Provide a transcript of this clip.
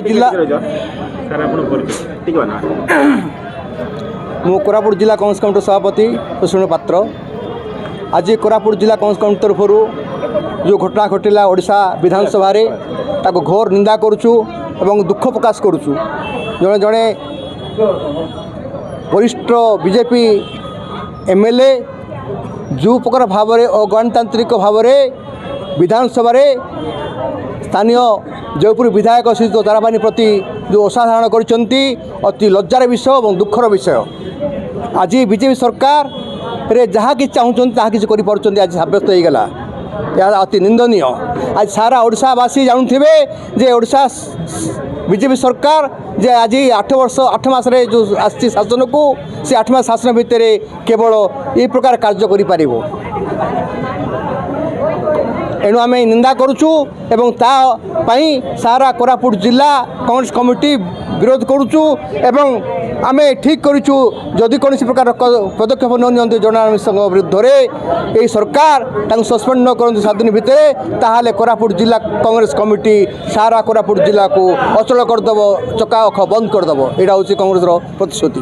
जिला मु कोरापुट जिला कांग्रेस कमिटी सभापति सुशील पात्र। आज कोरापुट जिला कांग्रेस कमिटी तरफ जो घटना घटिला ओडिशा विधानसभा रे ताको घोर निंदा करुचु एवं दुख प्रकाश करुचु। जड़े जड़े वरिष्ठ बीजेपी एमएलए जो प्रकार भाव में अगणतांत्रिक भाव में विधानसभा रे स्थानीय जयपुर विधायक श्री ताराबानी प्रति जो असाधारण करती अति लज्जार विषय और दुखर विषय। आज बीजेपी सरकार रे जहाँ कि चाहूँ ताहा किसी कर आज सब्यस्त हो गला। यह अति निंदनीय। आज सारा ओडिशावासी जानूे जे ओडिशा बीजेपी सरकार जे आज 8 वर्ष 8 मास जो आसी शासन को से 8 मास शासन भितर केवल ये प्रकार कार्य करि एणु आम निंदा करुचु एवं तापाई सारा कोरापुट जिला कांग्रेस कमिटी विरोध करुचु एवं आम ठीक करुचु जदि कौन प्रकार पदक्षेप न जर्नलिस्ट संघ विरुद्ध में ये सरकार सस्पेंड न कर 7 दिन भितर ताहले कोरापुट जिला कांग्रेस कमिटी सारा कोरापुट जिला को अचल करदेव चका अख बंद करदेव। यहाँ हूँ कांग्रेस प्रतिश्रुति।